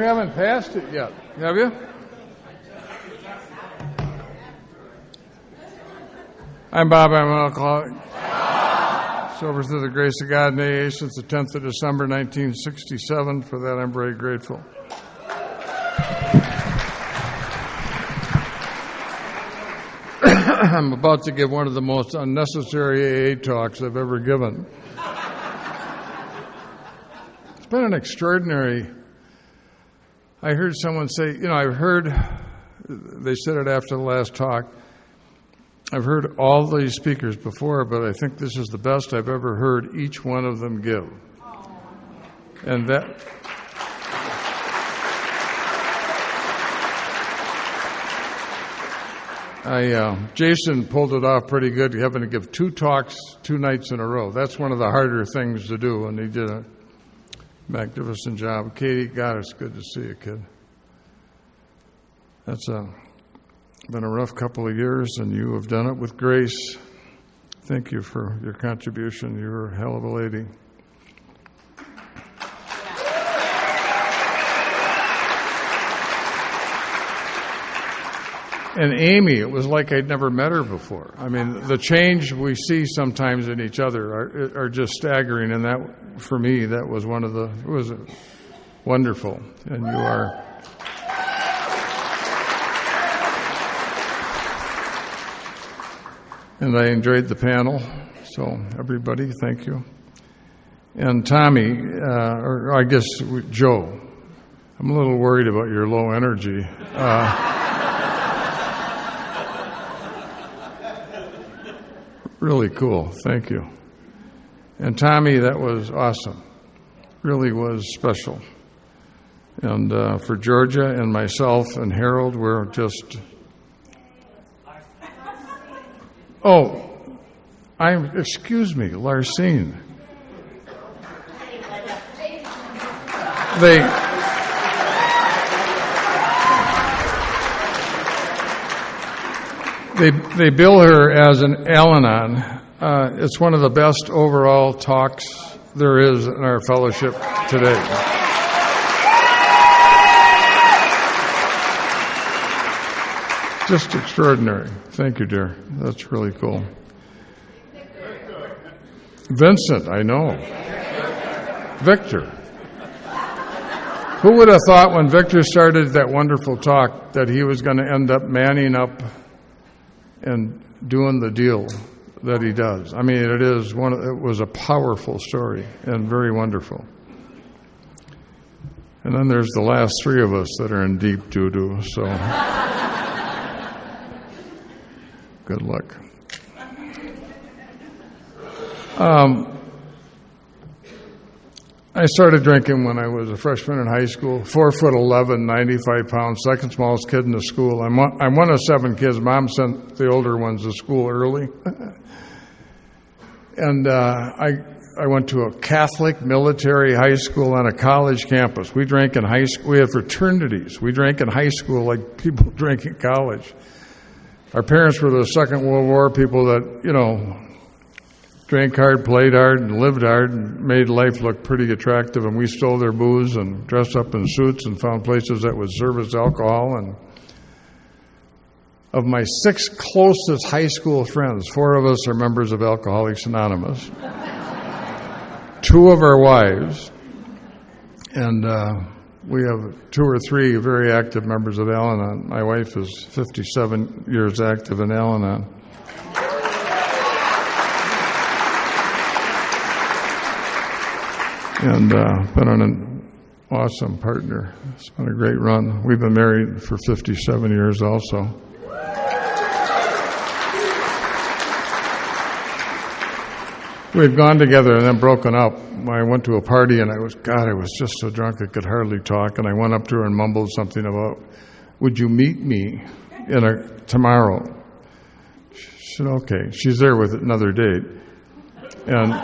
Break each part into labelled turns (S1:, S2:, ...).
S1: haven't passed it yet, have you? I'm Bob. I'm an alcoholic. Sober through the grace of God and AA since the 10th of December, 1967. For that, I'm very grateful. I'm about to give one of the most unnecessary AA talks I've ever given. It's been an extraordinary... I heard someone say, they said it after the last talk, I've heard all these speakers before, but I think this is the best I've ever heard each one of them give. And that... Jason pulled it off pretty good, having to give 2 talks 2 nights in a row. That's one of the harder things to do, and he did a magnificent job. Katie, God, it's good to see you, kid. That's been a rough couple of years, and you have done it with grace. Thank you for your contribution. You're a hell of a lady. And Amy, it was like I'd never met her before. I mean, the change we see sometimes in each other are just staggering, and that, for me, that was it was wonderful. And you are... And I enjoyed the panel, so everybody, thank you. And Tommy, or I guess Joe, I'm a little worried about your low energy. Really cool. Thank you. And Tommy, that was awesome. Really was special. And for Georgia and myself and Harold, we're just... excuse me, Larsine. They bill her as an Al-Anon. It's one of the best overall talks there is in our fellowship today. Just extraordinary. Thank you, dear. That's really cool. Vincent, I know. Victor. Who would have thought when Victor started that wonderful talk that he was going to end up manning up and doing the deal that he does? I mean, it was a powerful story and very wonderful. And then there's the last 3 of us that are in deep doo-doo, so good luck. I started drinking when I was a freshman in high school, 4'11", 95 pounds, second smallest kid in the school. I'm one of 7 kids. Mom sent the older ones to school early. And I went to a Catholic military high school on a college campus. We drank in high school. We had fraternities. We drank in high school like people drank in college. Our parents were the Second World War people that, drank hard, played hard, and lived hard, and made life look pretty attractive. And we stole their booze and dressed up in suits and found places that would serve us alcohol. And of my 6 closest high school friends, 4 of us are members of Alcoholics Anonymous. 2 of our wives, and we have 2 or 3 very active members of Al-Anon. My wife is 57 years active in Al-Anon. And been an awesome partner. It's been a great run. We've been married for 57 years also. We've gone together and then broken up. I went to a party and I was just so drunk I could hardly talk. And I went up to her and mumbled something about, would you meet me tomorrow? She said, okay. She's there with another date. And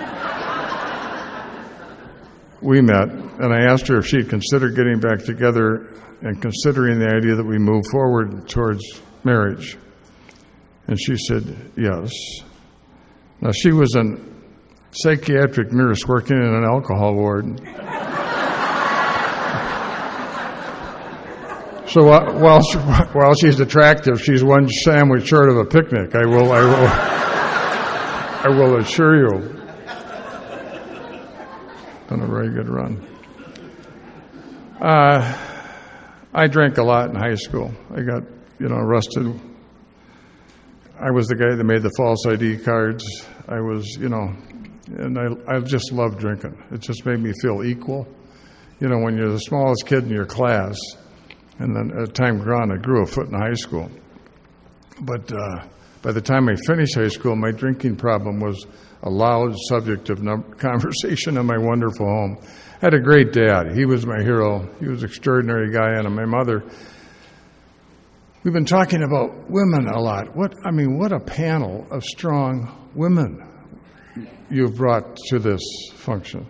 S1: we met, and I asked her if she'd consider getting back together and considering the idea that we move forward towards marriage. And she said, yes. Now, she was a psychiatric nurse working in an alcohol ward. So while she's attractive, she's one sandwich short of a picnic. I will assure you. Done a very good run. I drank a lot in high school. I got, arrested. I was the guy that made the false ID cards. I was, and I just loved drinking. It just made me feel equal. When you're the smallest kid in your class, and then as time grew on, I grew a foot in high school. But by the time I finished high school, my drinking problem was a loud subject of conversation in my wonderful home. I had a great dad. He was my hero. He was an extraordinary guy. And my mother, we've been talking about women a lot. What a panel of strong women you've brought to this function.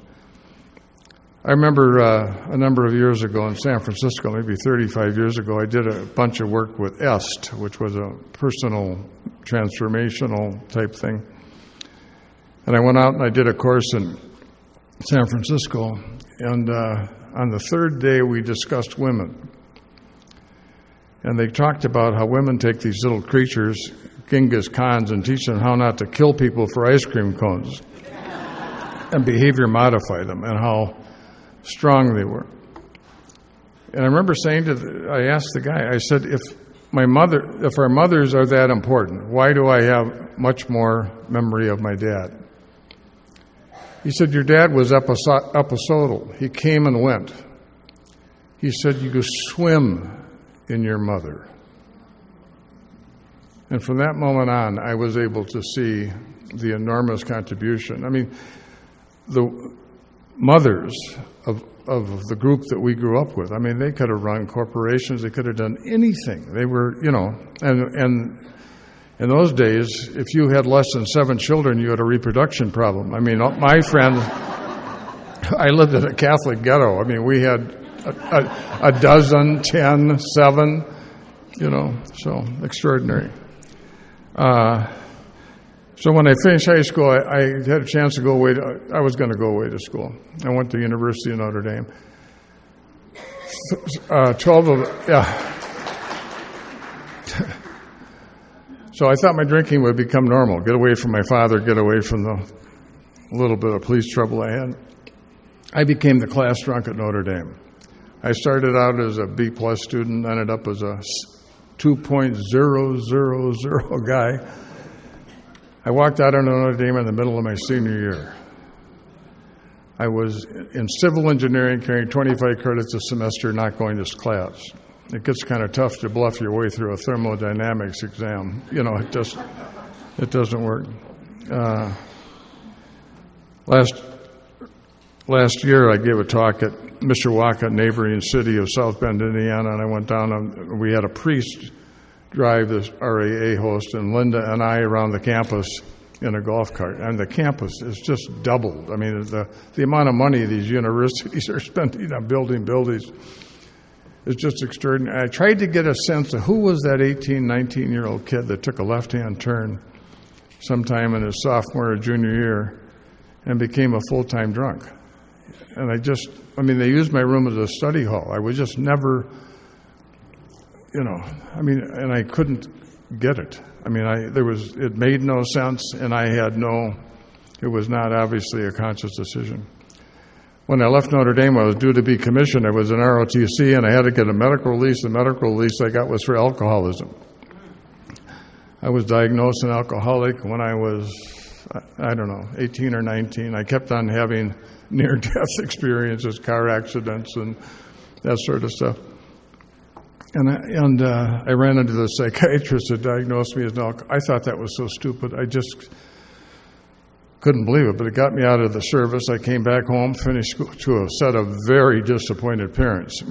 S1: I remember a number of years ago in San Francisco, maybe 35 years ago, I did a bunch of work with EST, which was a personal transformational type thing. And I went out and I did a course in San Francisco, and on the third day we discussed women. And they talked about how women take these little creatures, Genghis Khans, and teach them how not to kill people for ice cream cones and behavior modify them, and how strong they were. And I remember saying I asked the guy, I said, if our mothers are that important, why do I have much more memory of my dad? He said, your dad was episodal. He came and went. He said, you could swim in your mother. And from that moment on, I was able to see the enormous contribution. The mothers of the group that we grew up with, they could have run corporations, they could have done anything. They were, and in those days, if you had less than 7 children, you had a reproduction problem. My friend, I lived in a Catholic ghetto. We had a dozen, 10, 7, so extraordinary. So when I finished high school, I had a chance to go away. I was going to go away to school. I went to the University of Notre Dame. 12 of So I thought my drinking would become normal. Get away from my father, get away from the little bit of police trouble I had. I became the class drunk at Notre Dame. I started out as a B+ student, ended up as a 2.000 guy. I walked out of Notre Dame in the middle of my senior year. I was in civil engineering, carrying 25 credits a semester, not going to class. It gets kind of tough to bluff your way through a thermodynamics exam. It doesn't work. Last year, I gave a talk at Mishawaka, neighboring city of South Bend, Indiana, and I went down and we had a priest drive this RAA host, and Linda and I around the campus in a golf cart. And the campus is just doubled. The amount of money these universities are spending on building buildings is just extraordinary. I tried to get a sense of who was that 18, 19-year-old kid that took a left-hand turn sometime in his sophomore or junior year and became a full-time drunk. And they used my room as a study hall. I was just never, and I couldn't get it. It made no sense, and it was not obviously a conscious decision. When I left Notre Dame, I was due to be commissioned. I was an ROTC, and I had to get a medical release. The medical release I got was for alcoholism. I was diagnosed an alcoholic when I was, 18 or 19. I kept on having near-death experiences, car accidents, and that sort of stuff. And I ran into the psychiatrist that diagnosed me as an alcoholic. I thought that was so stupid. I just couldn't believe it, but it got me out of the service. I came back home, finished school to a set of very disappointed parents.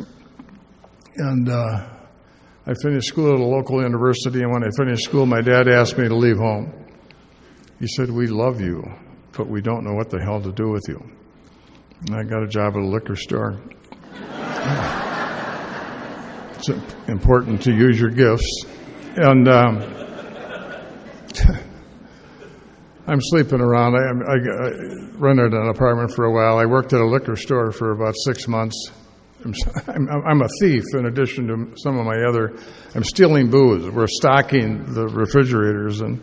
S1: And I finished school at a local university, and when I finished school, my dad asked me to leave home. He said, "We love you, but we don't know what the hell to do with you." And I got a job at a liquor store. It's important to use your gifts. And I'm sleeping around. I rented an apartment for a while. I worked at a liquor store for about 6 months. I'm a thief in addition to some of my other. I'm stealing booze. We're stocking the refrigerators, and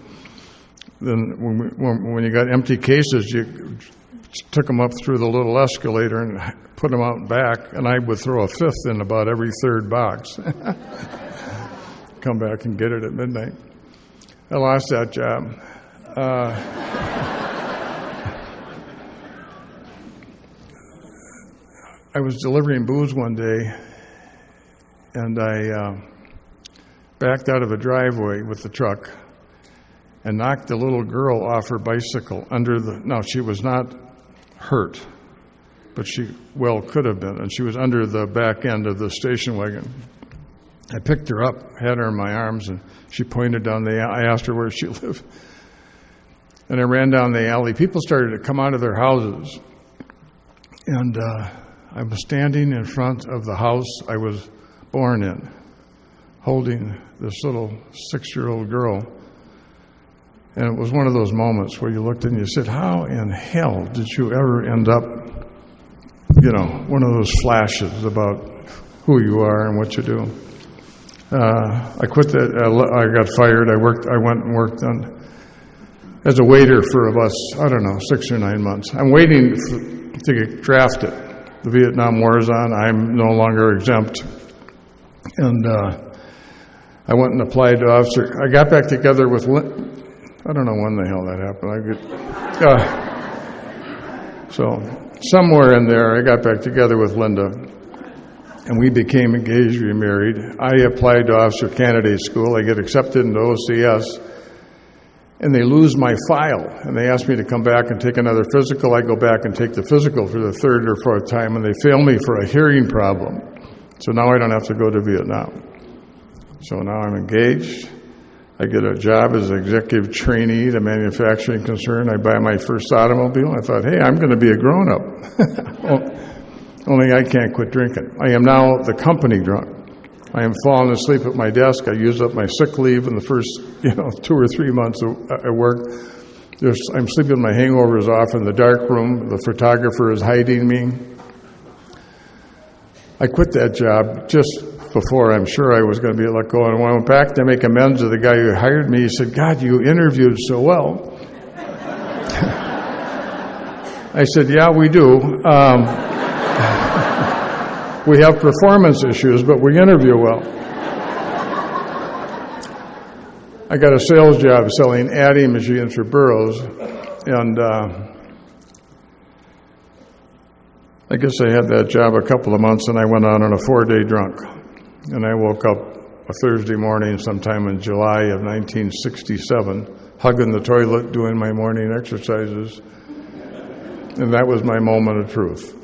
S1: then when you got empty cases, you took them up through the little escalator and put them out back, and I would throw a fifth in about every third box. Come back and get it at midnight. I lost that job. I was delivering booze one day, and I backed out of a driveway with the truck and knocked the little girl off her bicycle now she was not hurt, but she well could have been, and she was under the back end of the station wagon. I picked her up, had her in my arms, and she pointed down the alley. I asked her where she lived. And I ran down the alley. People started to come out of their houses, and I was standing in front of the house I was born in, holding this little 6-year-old girl. And it was one of those moments where you looked and you said, how in hell did you ever end up, one of those flashes about who you are and what you do. I quit that. I got fired. I went and worked as a waiter for about, 6 or 9 months. I'm waiting to get drafted. The Vietnam War is on. I'm no longer exempt. And I went and applied to officer. I got back together with, I don't know when the hell that happened. So somewhere in there, I got back together with Linda, and we became engaged, remarried. I applied to officer candidate school. I get accepted into OCS, and they lose my file, and they ask me to come back and take another physical. I go back and take the physical for the third or fourth time, and they fail me for a hearing problem. So now I don't have to go to Vietnam. So now I'm engaged. I get a job as an executive trainee at a manufacturing concern. I buy my first automobile. I thought, hey, I'm going to be a grown-up. Only I can't quit drinking. I am now the company drunk. I am falling asleep at my desk. I use up my sick leave in the first, 2 or 3 months at work. I'm sleeping my hangovers off in the dark room. The photographer is hiding me. I quit that job just before I'm sure I was going to be let go. And when I went back to make amends to the guy who hired me, he said, God, you interviewed so well. I said, yeah, we do. We have performance issues, but we interview well. I got a sales job selling adding machines for burros, and I guess I had that job a couple of months, and I went on a 4-day drunk. And I woke up a Thursday morning sometime in July of 1967, hugging the toilet, doing my morning exercises, and that was my moment of truth.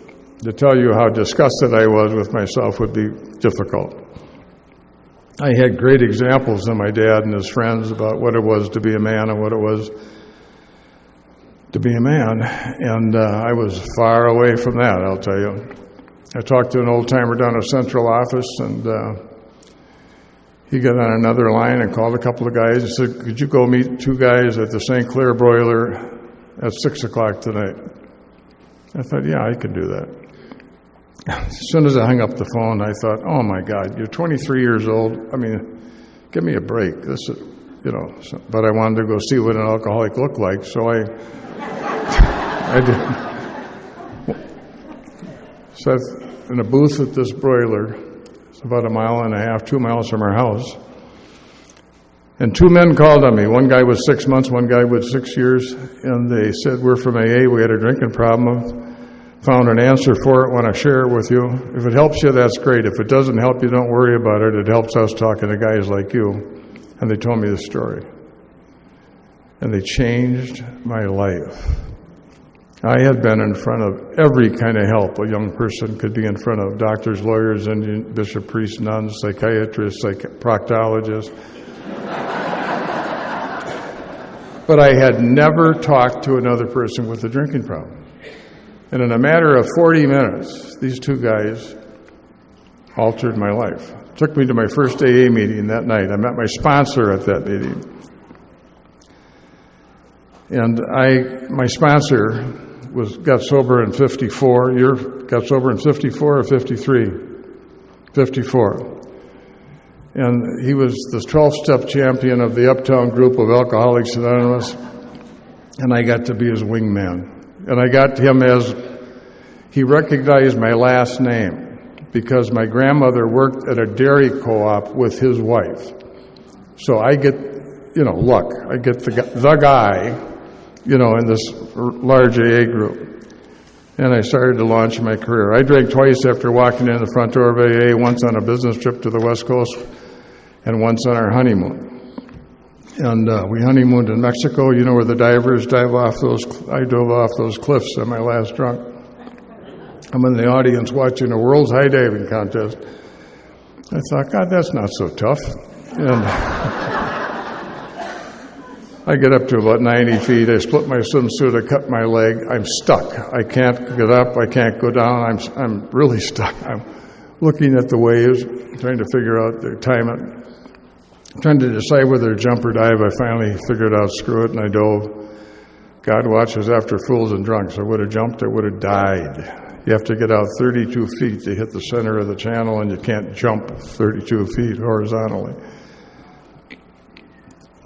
S1: To tell you how disgusted I was with myself would be difficult. I had great examples of my dad and his friends about what it was to be a man and what it was to be a man, and I was far away from that, I'll tell you. I talked to an old-timer down at Central Office, and he got on another line and called a couple of guys and said, could you go meet 2 guys at the St. Clair Broiler at 6 o'clock tonight? I thought, yeah, I could do that. As soon as I hung up the phone, I thought, oh, my God, you're 23 years old. I mean, give me a break. This is, but I wanted to go see what an alcoholic looked like, so I did. Sat in a booth at this broiler. It's about 1.5 miles, 2 miles from our house. And 2 men called on me. One guy was 6 months, one guy was 6 years. And they said, we're from AA, we had a drinking problem. Found an answer for it, want to share it with you. If it helps you, that's great. If it doesn't help you, don't worry about it. It helps us talking to guys like you. And they told me the story. And they changed my life. I had been in front of every kind of help a young person could be in front of: doctors, lawyers, Indian bishop, priests, nuns, psychiatrists, proctologists. But I had never talked to another person with a drinking problem. And in a matter of 40 minutes, these 2 guys altered my life. Took me to my first AA meeting that night. I met my sponsor at that meeting. And my sponsor got sober in 54. You're got sober in 54 or 53? 54. And he was the 12-step champion of the Uptown group of Alcoholics Anonymous, and I got to be his wingman. And I got him as, he recognized my last name because my grandmother worked at a dairy co-op with his wife. So I get, luck. I get the guy, in this large AA group. And I started to launch my career. I drank twice after walking in the front door of AA, once on a business trip to the West Coast and once on our honeymoon. And we honeymooned in Mexico, where the divers dive off those, I dove off those cliffs on my last drunk. I'm in the audience watching a world's high diving contest. I thought, God, that's not so tough. And I get up to about 90 feet. I split my swimsuit. I cut my leg. I'm stuck. I can't get up. I can't go down. I'm really stuck. I'm looking at the waves, trying to figure out the time it. Trying to decide whether to jump or dive. I finally figured out, screw it, and I dove. God watches after fools and drunks. I would have jumped. I would have died. You have to get out 32 feet to hit the center of the channel, and you can't jump 32 feet horizontally.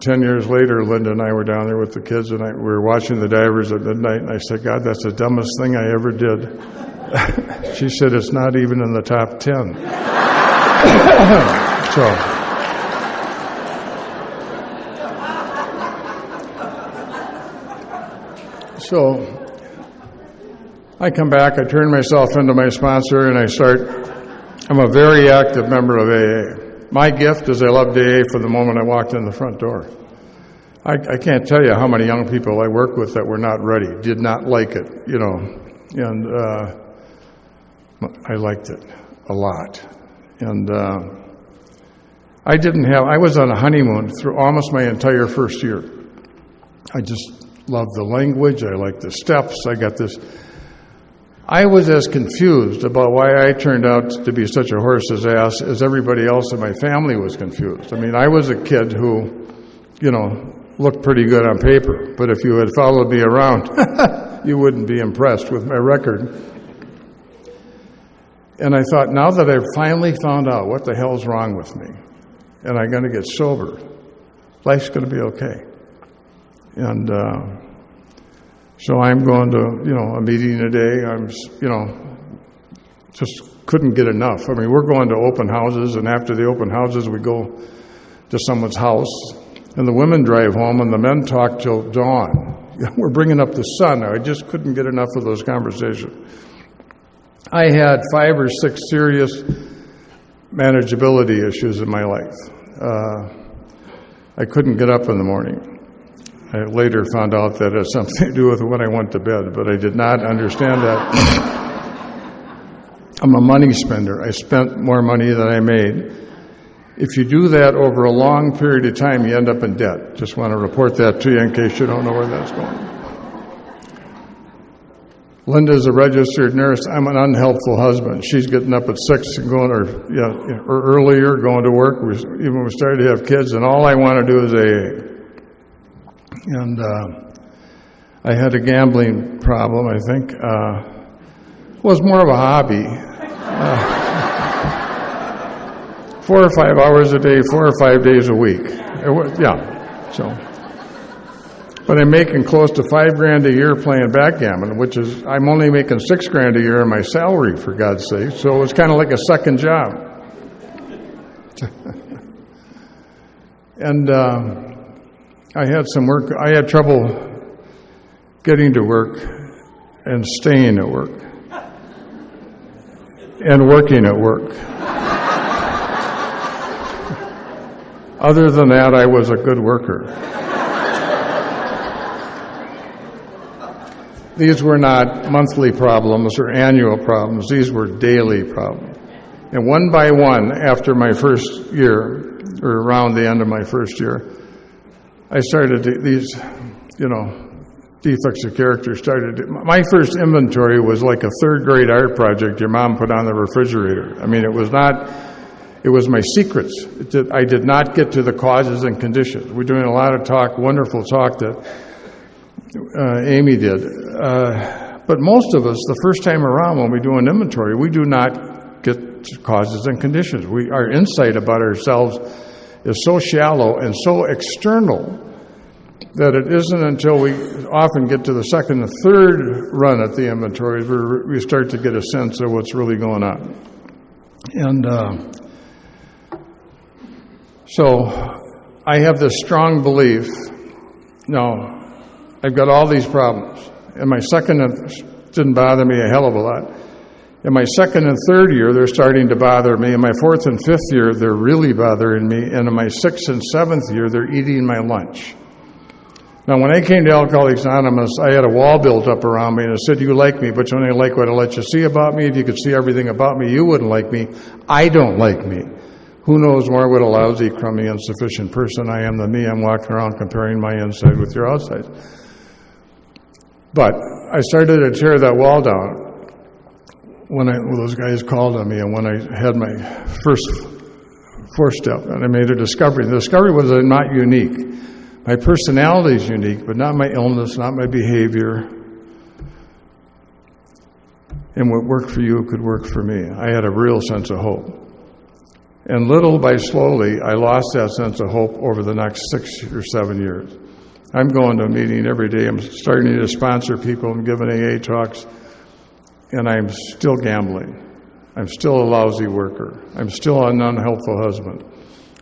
S1: 10 years later, Linda and I were down there with the kids, and we were watching the divers at midnight, and I said, God, that's the dumbest thing I ever did. She said, it's not even in the top 10. So I come back, I turn myself into my sponsor, and I'm a very active member of AA. My gift is I loved AA from the moment I walked in the front door. I can't tell you how many young people I work with that were not ready, did not like it, and I liked it a lot. And I was on a honeymoon through almost my entire first year. I just loved the language, I liked the steps, I got this. I was as confused about why I turned out to be such a horse's ass as everybody else in my family was confused. I mean, I was a kid who, looked pretty good on paper, but if you had followed me around, you wouldn't be impressed with my record. And I thought, now that I've finally found out what the hell's wrong with me, and I'm going to get sober, life's going to be okay. And so I'm going to, a meeting today. I'm, just couldn't get enough. I mean, we're going to open houses, and after the open houses, we go to someone's house, and the women drive home, and the men talk till dawn. We're bringing up the sun. I just couldn't get enough of those conversations. I had 5 or 6 serious manageability issues in my life. I couldn't get up in the morning. I later found out that it had something to do with when I went to bed, but I did not understand that. I'm a money spender. I spent more money than I made. If you do that over a long period of time, you end up in debt. Just want to report that to you in case you don't know where that's going. Linda's a registered nurse. I'm an unhelpful husband. She's getting up at 6 and going, or earlier, going to work. Even when we started to have kids, and all I want to do is AA. And I had a gambling problem, I think. It was more of a hobby. 4 or 5 hours a day, 4 or 5 days a week. But I'm making close to $5,000 a year playing backgammon, which is, I'm only making $6,000 a year in my salary, for God's sake. So it was kind of like a second job. And I had some work. I had trouble getting to work and staying at work and working at work. Other than that, I was a good worker. These were not monthly problems or annual problems. These were daily problems. And one by one, after my first year, or around the end of my first year, I started these, defects of character started. My first inventory was like a third-grade art project your mom put on the refrigerator. I mean, it was my secrets. I did not get to the causes and conditions. We're doing a lot of talk, wonderful talk that Amy did. But most of us, the first time around when we do an inventory, we do not get causes and conditions. Our insight about ourselves is so shallow and so external that it isn't until we often get to the second and third run at the inventories where we start to get a sense of what's really going on. And so I have this strong belief. Now, I've got all these problems. And my second didn't bother me a hell of a lot. In my second and third year, they're starting to bother me. In my fourth and fifth year, they're really bothering me. And in my sixth and seventh year, they're eating my lunch. Now, when I came to Alcoholics Anonymous, I had a wall built up around me, and it said, you like me, but you only like what I let you see about me. If you could see everything about me, you wouldn't like me. I don't like me. Who knows more what a lousy, crummy, insufficient person I am than me? I'm walking around comparing my inside with your outside. But I started to tear that wall down when those guys called on me and when I had my first four-step and I made a discovery. The discovery was I'm not unique. My personality is unique, but not my illness, not my behavior. And what worked for you could work for me. I had a real sense of hope. And little by slowly, I lost that sense of hope over the next 6 or 7 years. I'm going to a meeting every day. I'm starting to sponsor people. I'm giving AA talks. And I'm still gambling. I'm still a lousy worker. I'm still an unhelpful husband.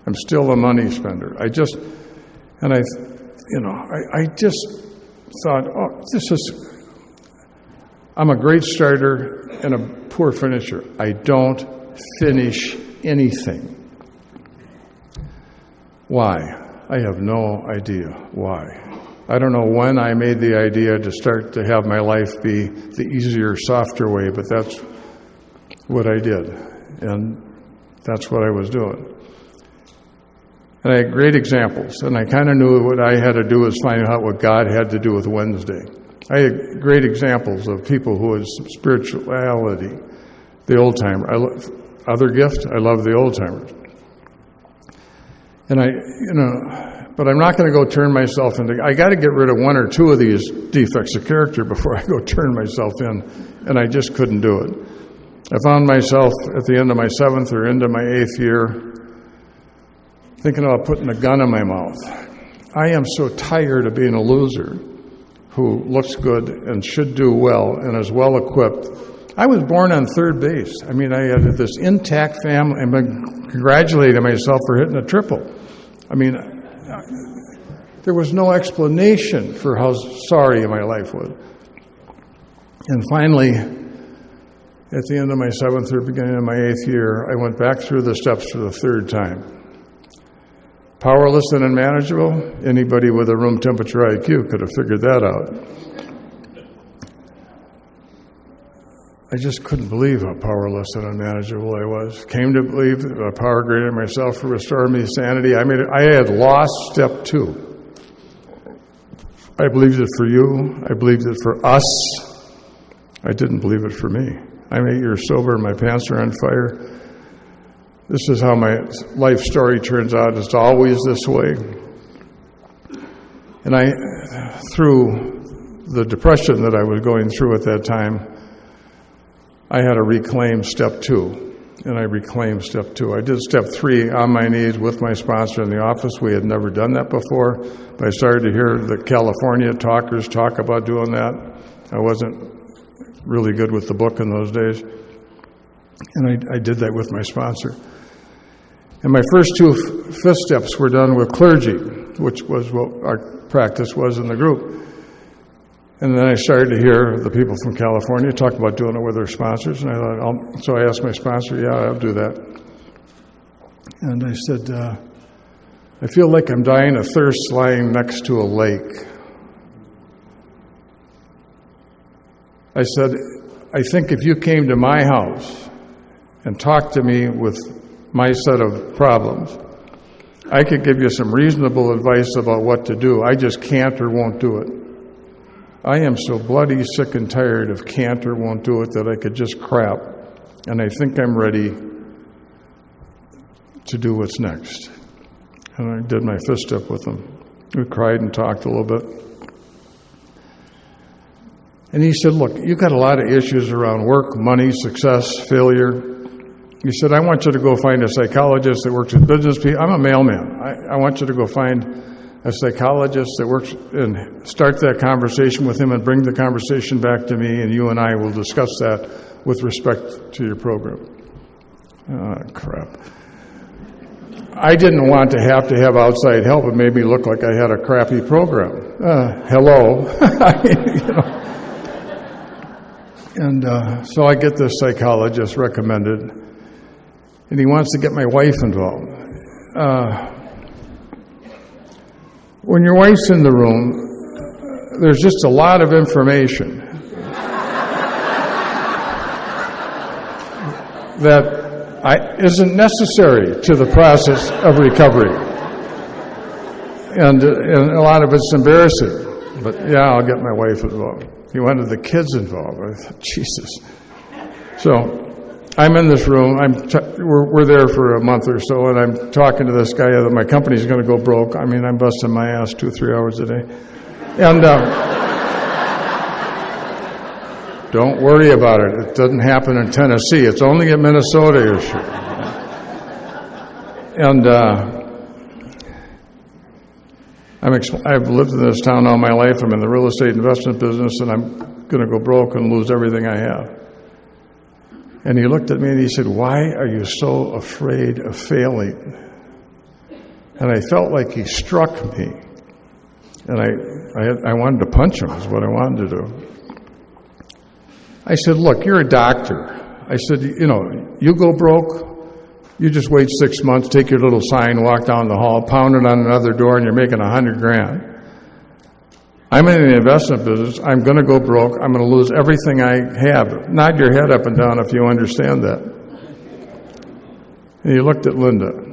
S1: I'm still a money spender. I just thought, I'm a great starter and a poor finisher. I don't finish anything. Why? I have no idea why. I don't know when I made the idea to start to have my life be the easier, softer way, but that's what I did, and that's what I was doing. And I had great examples, and I kind of knew what I had to do was find out what God had to do with Wednesday. I had great examples of people who had spirituality, the old-timer. Other gift, I love the old-timers. And but I'm not going to go turn myself into, I got to get rid of one or two of these defects of character before I go turn myself in, and I just couldn't do it. I found myself at the end of my 7th or into my 8th year thinking about putting a gun in my mouth. I am so tired of being a loser who looks good and should do well and is well equipped. I was born on third base. I mean, I had this intact family. I've been congratulating myself for hitting a triple. I mean, there was no explanation for how sorry my life was. And finally, at the end of my 7th or beginning of my 8th year, I went back through the steps for the third time. Powerless and unmanageable? Anybody with a room temperature IQ could have figured that out. I just couldn't believe how powerless and unmanageable I was. Came to believe a power greater than myself to restore me sanity. I had lost step 2. I believed it for you. I believed it for us. I didn't believe it for me. I'm 8 years sober and my pants are on fire. This is how my life story turns out. It's always this way. And through the depression that I was going through at that time, I had to reclaim step 2, and I reclaimed step 2. I did step 3 on my knees with my sponsor in the office. We had never done that before, but I started to hear the California talkers talk about doing that. I wasn't really good with the book in those days, and I did that with my sponsor. And my first 2 fifth steps were done with clergy, which was what our practice was in the group. And then I started to hear the people from California talk about doing it with their sponsors. And I thought, so I asked my sponsor, yeah, I'll do that. And I said, I feel like I'm dying of thirst lying next to a lake. I said, I think if you came to my house and talked to me with my set of problems, I could give you some reasonable advice about what to do. I just can't or won't do it. I am so bloody sick and tired of can't or won't do it that I could just crap. And I think I'm ready to do what's next. And I did my fifth step with them. We cried and talked a little bit. And he said, look, you've got a lot of issues around work, money, success, failure. He said, I want you to go find a psychologist that works with business people. I'm a mailman. I want you to go find a psychologist that works and start that conversation with him and bring the conversation back to me, and you and I will discuss that with respect to your program. Crap. I didn't want to have outside help. It made me look like I had a crappy program. Hello. I mean, And so I get this psychologist recommended, and he wants to get my wife involved. When your wife's in the room, there's just a lot of information that isn't necessary to the process of recovery. And a lot of it's embarrassing. But yeah, I'll get my wife involved. He wanted the kids involved. I thought, Jesus. So I'm in this room. We're there for a month or so, and I'm talking to this guy that my company's going to go broke. I mean, I'm busting my ass 2-3 hours a day. And don't worry about it. It doesn't happen in Tennessee. It's only in Minnesota issue. And I've lived in this town all my life. I'm in the real estate investment business, and I'm going to go broke and lose everything I have. And he looked at me and he said, why are you so afraid of failing? And I felt like he struck me. And I wanted to punch him, is what I wanted to do. I said, look, you're a doctor. I said, you go broke, you just wait 6 months, take your little sign, walk down the hall, pound it on another door, and you're making $100,000. I'm in the investment business. I'm going to go broke. I'm going to lose everything I have. Nod your head up and down if you understand that. And he looked at Linda.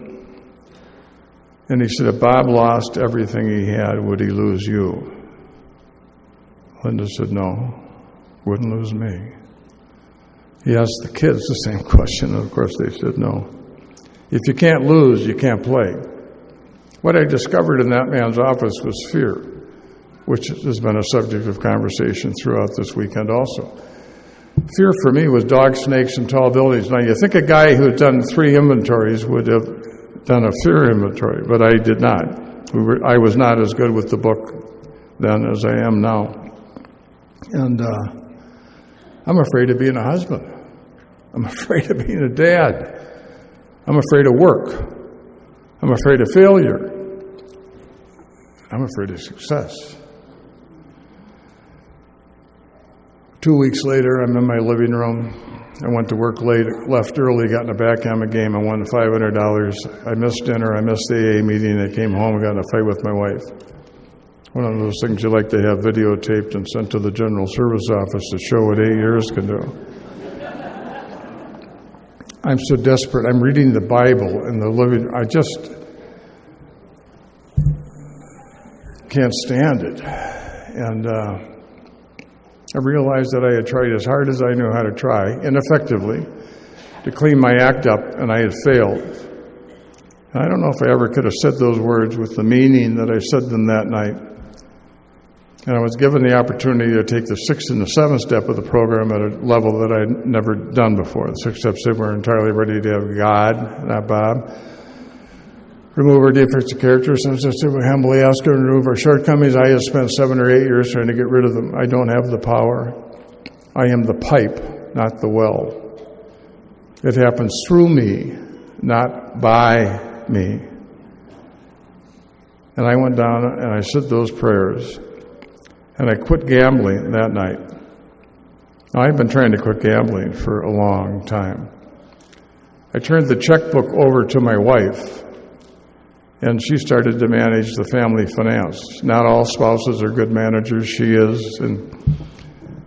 S1: And he said, if Bob lost everything he had, would he lose you? Linda said, no, wouldn't lose me. He asked the kids the same question, and of course they said no. If you can't lose, you can't play. What I discovered in that man's office was fear, which has been a subject of conversation throughout this weekend also. Fear for me was dogs, snakes, and tall buildings. Now, you think a guy who had done 3 inventories would have done a fear inventory, but I did not. I was not as good with the book then as I am now. And I'm afraid of being a husband. I'm afraid of being a dad. I'm afraid of work. I'm afraid of failure. I'm afraid of success. 2 weeks later, I'm in my living room. I went to work late, left early, got in a backgammon game. I won $500. I missed dinner. I missed the AA meeting. I came home and got in a fight with my wife. One of those things you like to have videotaped and sent to the General Service Office to show what 8 years can do. I'm so desperate. I'm reading the Bible in the living room. I just can't stand it. And I realized that I had tried as hard as I knew how to try, ineffectively, to clean my act up, and I had failed. And I don't know if I ever could have said those words with the meaning that I said them that night. And I was given the opportunity to take the 6th and the 7th step of the program at a level that I'd never done before. The 6th step said we're entirely ready to have God, not Bob, remove our defects of character. Some said we humbly ask her to remove our shortcomings. I have spent 7 or 8 years trying to get rid of them. I don't have the power. I am the pipe, not the well. It happens through me, not by me. And I went down and I said those prayers. And I quit gambling that night. Now, I've been trying to quit gambling for a long time. I turned the checkbook over to my wife, and she started to manage the family finance. Not all spouses are good managers. She is, and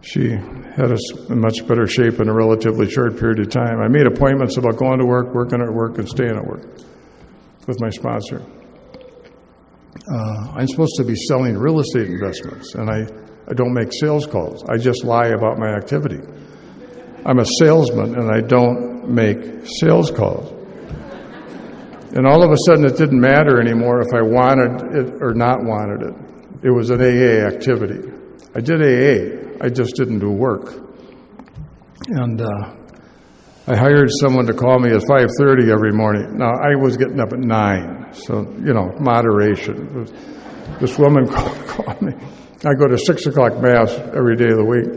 S1: she had us in much better shape in a relatively short period of time. I made appointments about going to work, working at work, and staying at work with my sponsor. I'm supposed to be selling real estate investments, and I don't make sales calls. I just lie about my activity. I'm a salesman, and I don't make sales calls. And all of a sudden, it didn't matter anymore if I wanted it or not wanted it. It was an AA activity. I did AA. I just didn't do work. And I hired someone to call me at 5:30 every morning. Now, I was getting up at 9, so, moderation. This woman called me. I go to 6 o'clock Mass every day of the week.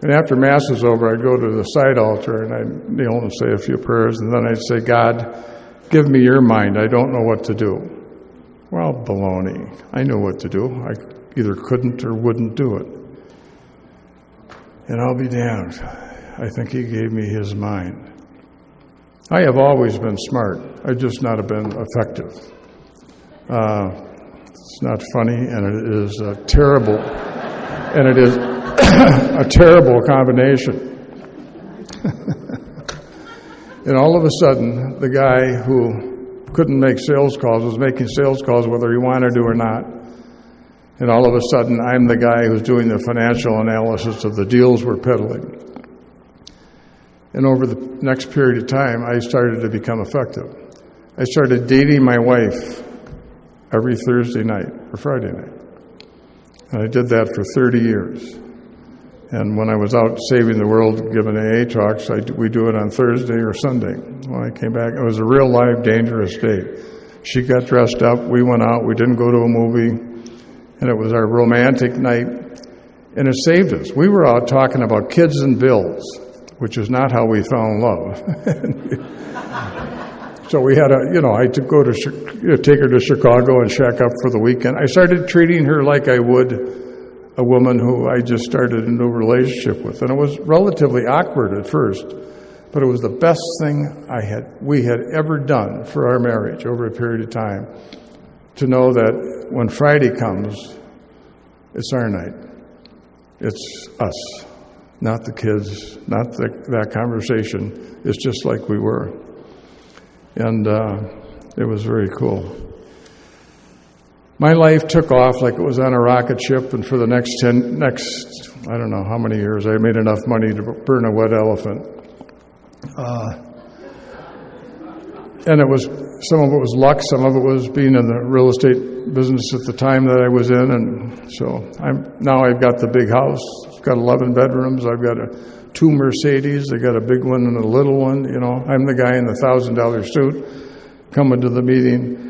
S1: And after Mass is over, I'd go to the side altar and I'd kneel and say a few prayers, and then I'd say, God, give me your mind. I don't know what to do. Well, baloney. I knew what to do. I either couldn't or wouldn't do it. And I'll be damned. I think he gave me his mind. I have always been smart. I've just not been effective. It's not funny, and it is terrible. And it is a terrible combination. And all of a sudden, the guy who couldn't make sales calls was making sales calls whether he wanted to or not. And all of a sudden, I'm the guy who's doing the financial analysis of the deals we're peddling. And over the next period of time, I started to become effective. I started dating my wife every Thursday night or Friday night. And I did that for 30 years. And when I was out saving the world, giving AA talks, we do it on Thursday or Sunday. When I came back, it was a real live, dangerous day. She got dressed up, we went out, we didn't go to a movie, and it was our romantic night, and it saved us. We were out talking about kids and bills, which is not how we fell in love. So we had I took take her to Chicago and shack up for the weekend. I started treating her like I would a woman who I just started a new relationship with. And it was relatively awkward at first, but it was the best thing we had ever done for our marriage over a period of time, to know that when Friday comes, it's our night. It's us, not the kids, not that conversation. It's just like we were. And it was very cool. My life took off like it was on a rocket ship, and for the next I don't know how many years, I made enough money to burn a wet elephant. And some of it was luck, some of it was being in the real estate business at the time that I was in, and so I've got the big house. It's got 11 bedrooms. I've got 2 Mercedes. I got a big one and a little one. I'm the guy in the $1,000 suit coming to the meeting,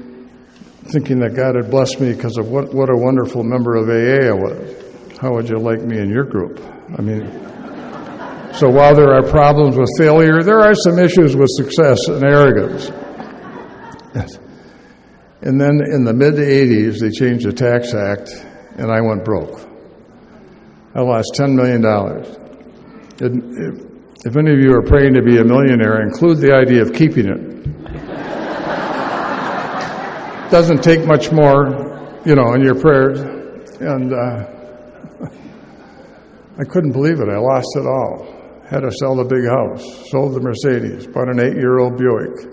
S1: thinking that God had blessed me because of what a wonderful member of AA I was. How would you like me in your group? I mean, so while there are problems with failure, there are some issues with success and arrogance. Yes. And then in the mid-'80s, they changed the Tax Act, and I went broke. I lost $10 million. If any of you are praying to be a millionaire, include the idea of keeping it. Doesn't take much more, in your prayers. And I couldn't believe it. I lost it all. Had to sell the big house, sold the Mercedes, bought an 8-year-old Buick.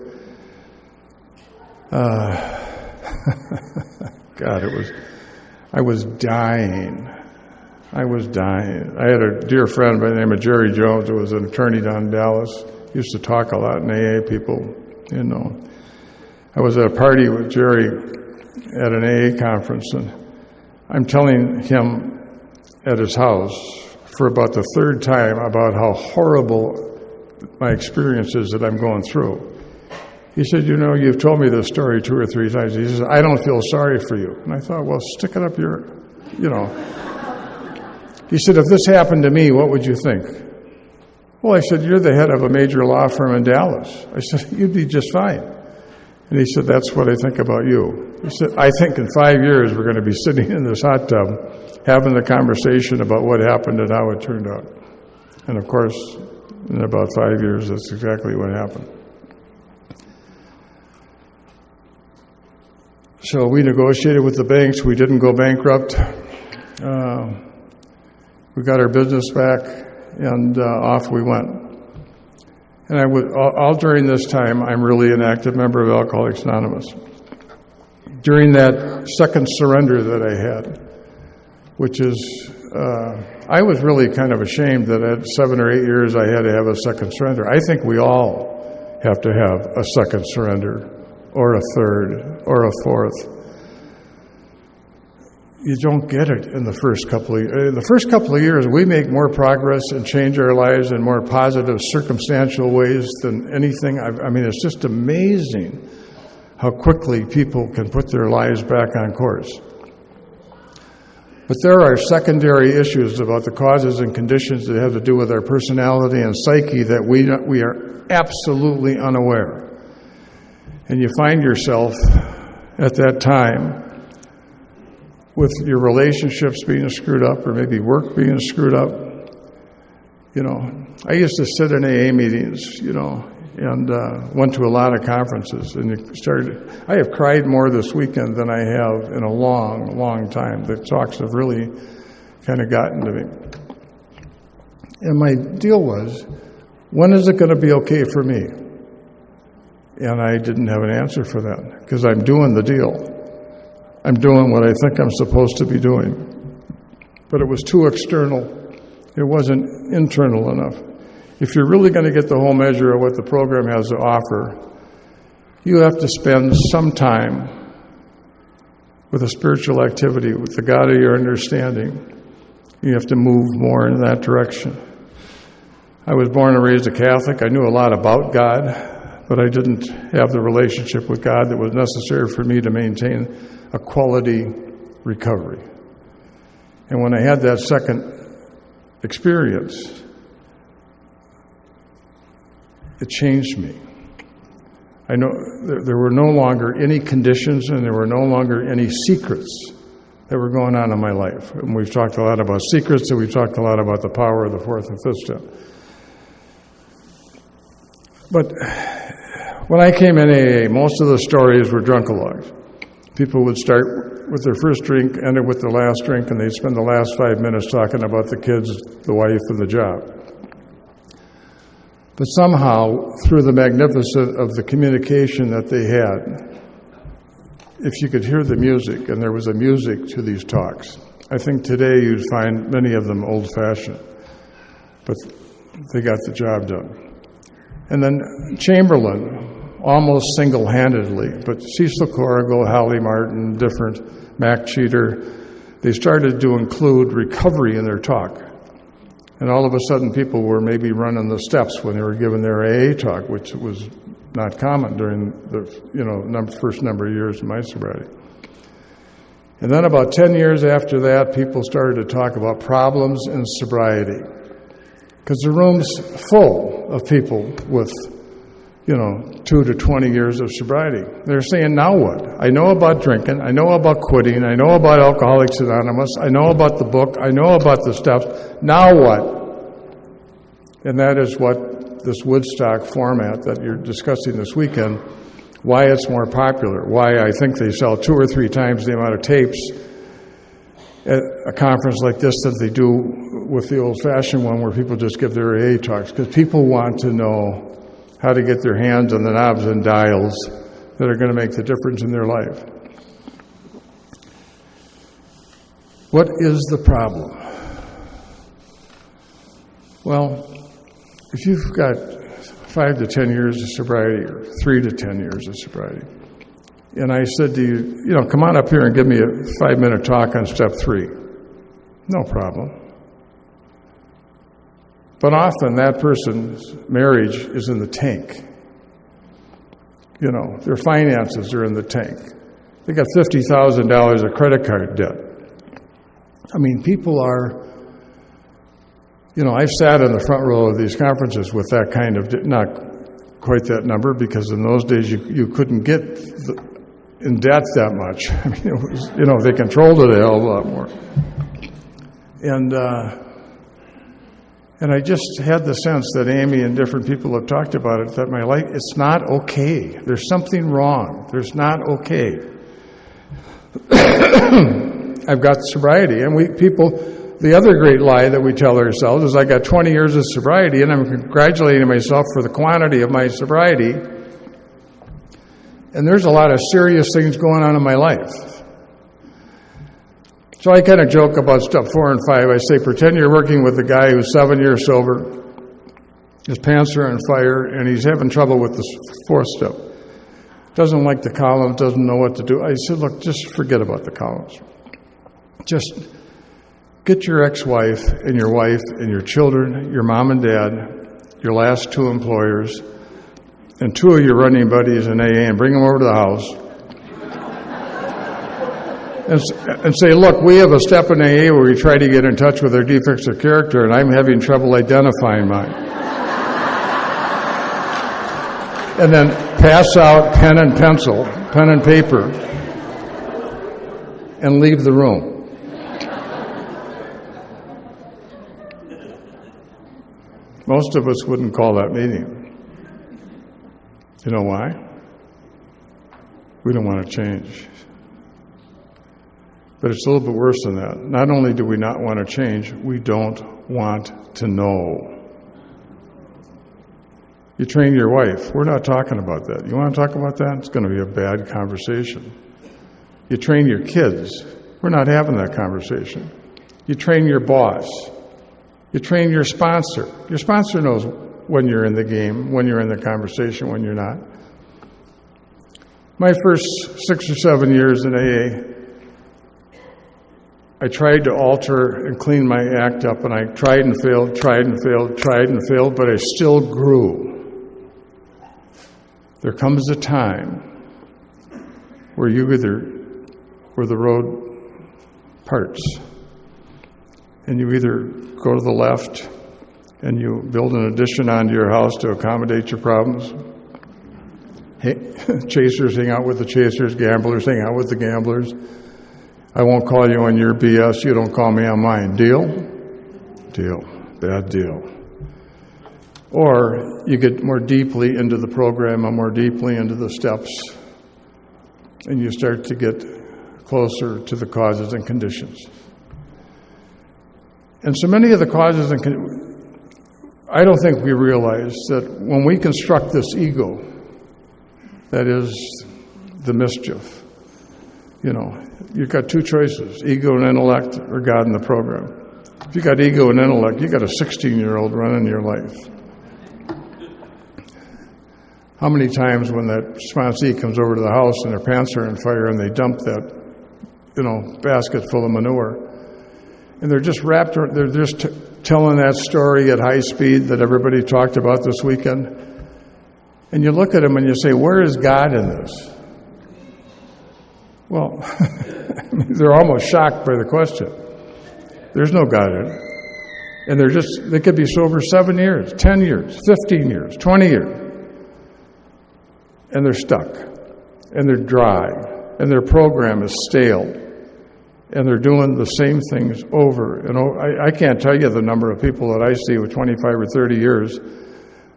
S1: God, I was dying. I had a dear friend by the name of Jerry Jones, who was an attorney down in Dallas. He used to talk a lot in AA, people, I was at a party with Jerry at an AA conference, and I'm telling him at his house for about the 3rd time about how horrible my experience is that I'm going through. He said, you've told me this story 2 or 3 times. He says, I don't feel sorry for you. And I thought, well, stick it up your. He said, if this happened to me, what would you think? Well, I said, you're the head of a major law firm in Dallas. I said, you'd be just fine. And he said, that's what I think about you. He said, I think in 5 years we're going to be sitting in this hot tub having the conversation about what happened and how it turned out. And of course, in about 5 years, that's exactly what happened. So we negotiated with the banks. We didn't go bankrupt. We got our business back, and off we went. And all during this time, I'm really an active member of Alcoholics Anonymous. During that second surrender that I had, which is, I was really kind of ashamed that at 7 or 8 years I had to have a second surrender. I think we all have to have a second surrender, or a third, or a fourth. you don't get it in the first couple of years. We make more progress and change our lives in more positive, circumstantial ways than anything. I mean, it's just amazing how quickly people can put their lives back on course. But there are secondary issues about the causes and conditions that have to do with our personality and psyche that we are absolutely unaware. And you find yourself at that time with your relationships being screwed up, or maybe work being screwed up. You know, I used to sit in AA meetings, you know, and went to a lot of conferences. And I have cried more this weekend than I have in a long, long time. The talks have really kind of gotten to me. And my deal was, when is it going to be okay for me? And I didn't have an answer for that, because I'm doing the deal. I'm doing what I think I'm supposed to be doing. But it was too external. It wasn't internal enough. If you're really going to get the whole measure of what the program has to offer, you have to spend some time with a spiritual activity, with the God of your understanding. You have to move more in that direction. I was born and raised a Catholic. I knew a lot about God, but I didn't have the relationship with God that was necessary for me to maintain a quality recovery. And when I had that second experience, it changed me. I know there were no longer any conditions, and there were no longer any secrets that were going on in my life. And we've talked a lot about secrets, and we've talked a lot about the power of the fourth and fifth step. But when I came in AA, most of the stories were drunkalogs. People would start with their first drink, end it with their last drink, and they'd spend the last 5 minutes talking about the kids, the wife, and the job. But somehow, through the magnificence of the communication that they had, if you could hear the music, and there was a music to these talks, I think today you'd find many of them old-fashioned, but they got the job done. And then Chamberlain, almost single-handedly, but Cecil Corrigal, Holly Martin, different, Mac Cheater, they started to include recovery in their talk. And all of a sudden people were maybe running the steps when they were giving their AA talk, which was not common during the first number of years of my sobriety. And then about 10 years after that, people started to talk about problems in sobriety. Because the room's full of people with 2 to 20 years of sobriety. They're saying, now what? I know about drinking. I know about quitting. I know about Alcoholics Anonymous. I know about the book. I know about the steps. Now what? And that is what this Woodstock format that you're discussing this weekend, why it's more popular, why I think they sell 2 or 3 times the amount of tapes at a conference like this that they do with the old-fashioned one where people just give their AA talks, because people want to know how to get their hands on the knobs and dials that are going to make the difference in their life. What is the problem? Well, if you've got 5 to 10 years of sobriety, or 3 to 10 years of sobriety, and I said to you, come on up here and give me a 5-minute talk on step 3. No problem. But often that person's marriage is in the tank. Their finances are in the tank. They got $50,000 of credit card debt. I mean, people are, I've sat in the front row of these conferences with that kind of, not quite that number, because in those days you couldn't get in debt that much. I mean, it was, they controlled it a hell of a lot more. And I just had the sense that Amy and different people have talked about it, that my life, it's not okay. There's something wrong. There's not okay. I've got sobriety. And the other great lie that we tell ourselves is I got 20 years of sobriety and I'm congratulating myself for the quantity of my sobriety. And there's a lot of serious things going on in my life. So I kind of joke about step 4 and 5. I say, pretend you're working with a guy who's 7 years sober, his pants are on fire, and he's having trouble with the 4th step. Doesn't like the columns, doesn't know what to do. I said, look, just forget about the columns. Just get your ex-wife and your children, your mom and dad, your last two employers, and two of your running buddies in AA and bring them over to the house and say, look, we have a step in AA where we try to get in touch with their defects of character, and I'm having trouble identifying mine. And then pass out pen and pencil, pen and paper, and leave the room. Most of us wouldn't call that meeting. You know why? We don't want to change. But it's a little bit worse than that. Not only do we not want to change, we don't want to know. You train your wife. We're not talking about that. You want to talk about that? It's going to be a bad conversation. You train your kids. We're not having that conversation. You train your boss. You train your sponsor. Your sponsor knows when you're in the game, when you're in the conversation, when you're not. My first 6 or 7 years in AA, I tried to alter and clean my act up, and I tried and failed, but I still grew. There comes a time where the road parts, and you either go to the left and you build an addition onto your house to accommodate your problems. Hey, chasers hang out with the chasers, gamblers hang out with the gamblers. I won't call you on your BS, you don't call me on mine. Deal? Deal. Bad deal. Or you get more deeply into the program and more deeply into the steps, and you start to get closer to the causes and conditions. And so many of the causes and I don't think we realize that when we construct this ego, that is the mischief. You know, you've got two choices, ego and intellect or God and the program. If you got ego and intellect, you got a 16-year-old running your life. How many times when that sponsee comes over to the house and their pants are on fire and they dump that, basket full of manure, and they're just telling that story at high speed that everybody talked about this weekend, and you look at them and you say, where is God in this? Well, they're almost shocked by the question. There's no God in it. And they could be sober 7 years, 10 years, 15 years, 20 years. And they're stuck. And they're dry. And their program is stale. And they're doing the same things over and over. I can't tell you the number of people that I see with 25 or 30 years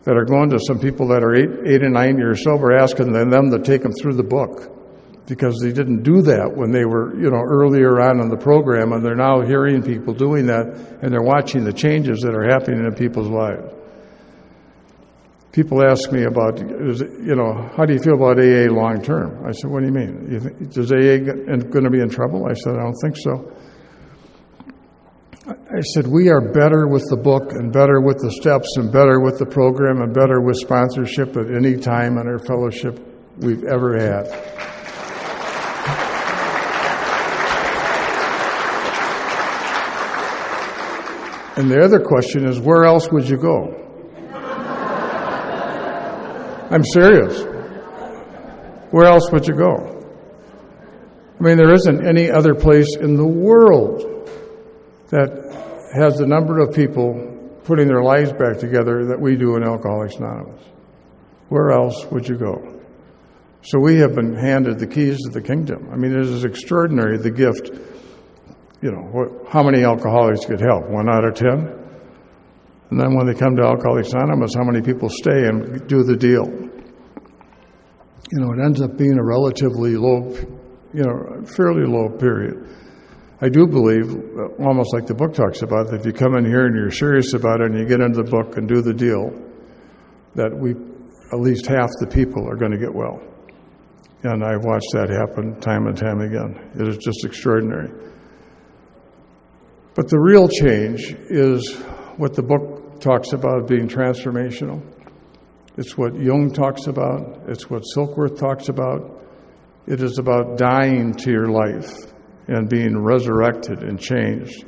S1: that are going to some people that are 8 and 9 years sober, asking them to take them through the book. Because they didn't do that when they were, earlier on in the program, and they're now hearing people doing that, and they're watching the changes that are happening in people's lives. People ask me about, how do you feel about AA long term? I said, what do you mean? Is AA going to be in trouble? I said, I don't think so. I said, we are better with the book and better with the steps and better with the program and better with sponsorship at any time in our fellowship we've ever had. And the other question is, where else would you go? I'm serious. Where else would you go? I mean, there isn't any other place in the world that has the number of people putting their lives back together that we do in Alcoholics Anonymous. Where else would you go? So we have been handed the keys to the kingdom. I mean, it is extraordinary, the gift. How many alcoholics get help? 1 out of 10? And then when they come to Alcoholics Anonymous, how many people stay and do the deal? It ends up being a relatively low, fairly low period. I do believe, almost like the book talks about, that if you come in here and you're serious about it and you get into the book and do the deal, that at least half the people are going to get well. And I've watched that happen time and time again. It is just extraordinary. But the real change is what the book talks about being transformational. It's what Jung talks about. It's what Silkworth talks about. It is about dying to your life and being resurrected and changed.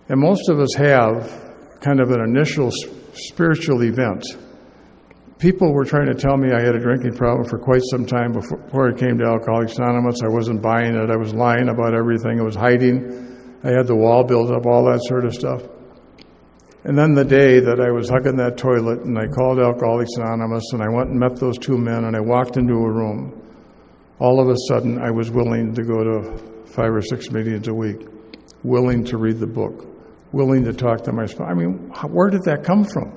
S1: And most of us have kind of an initial spiritual event. People were trying to tell me I had a drinking problem for quite some time before I came to Alcoholics Anonymous. I wasn't buying it. I was lying about everything. I was hiding. I had the wall built up, all that sort of stuff. And then the day that I was hugging that toilet and I called Alcoholics Anonymous and I went and met those two men and I walked into a room, all of a sudden I was willing to go to 5 or 6 meetings a week, willing to read the book, willing to talk to my spouse. I mean, where did that come from?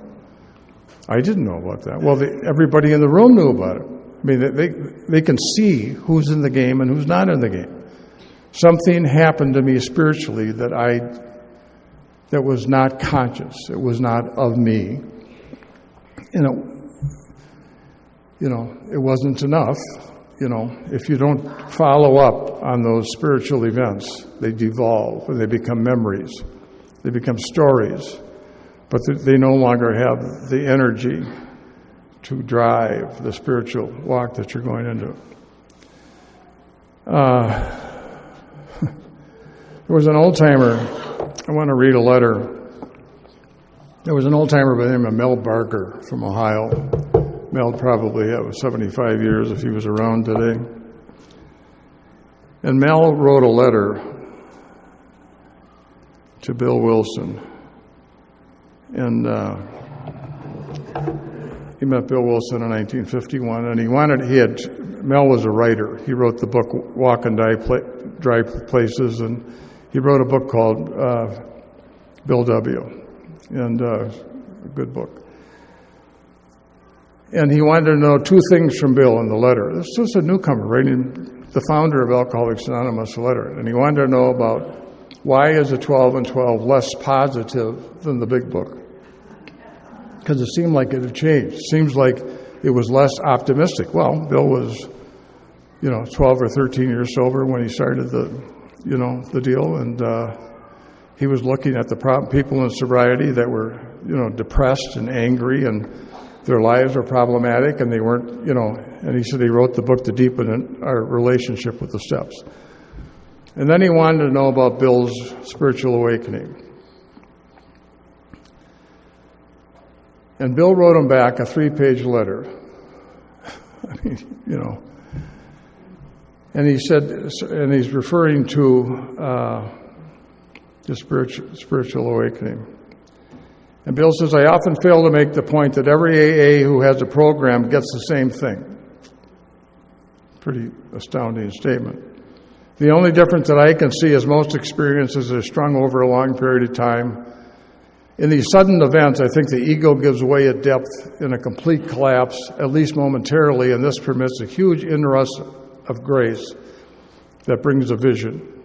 S1: I didn't know about that. Well, everybody in the room knew about it. I mean, they can see who's in the game and who's not in the game. Something happened to me spiritually that was not conscious. It was not of me. And it wasn't enough. If you don't follow up on those spiritual events, they devolve and they become memories. They become stories. But they no longer have the energy to drive the spiritual walk that you're going into. There was an old-timer, I want to read a letter. There was an old-timer by the name of Mel Barker from Ohio. Mel probably was 75 years if he was around today. And Mel wrote a letter to Bill Wilson. And he met Bill Wilson in 1951, and Mel was a writer. He wrote the book Walk and Dry Places, and he wrote a book called Bill W., and a good book. And he wanted to know two things from Bill in the letter. This was a newcomer writing the founder of Alcoholics Anonymous a letter, and he wanted to know about why is a 12 and 12 less positive than the big book? Because it seemed like it had changed. It seems like it was less optimistic. Well, Bill was, 12 or 13 years sober when he started the deal, and he was looking at the people in sobriety that were, depressed and angry, and their lives were problematic, and they weren't, and he said he wrote the book to deepen our relationship with the steps. And then he wanted to know about Bill's spiritual awakening. And Bill wrote him back a 3-page letter. And he said, and he's referring to the spiritual awakening. And Bill says, I often fail to make the point that every AA who has a program gets the same thing. Pretty astounding statement. The only difference that I can see is most experiences are strung over a long period of time. In these sudden events, I think the ego gives way at depth in a complete collapse, at least momentarily, and this permits a huge inrush of grace that brings a vision.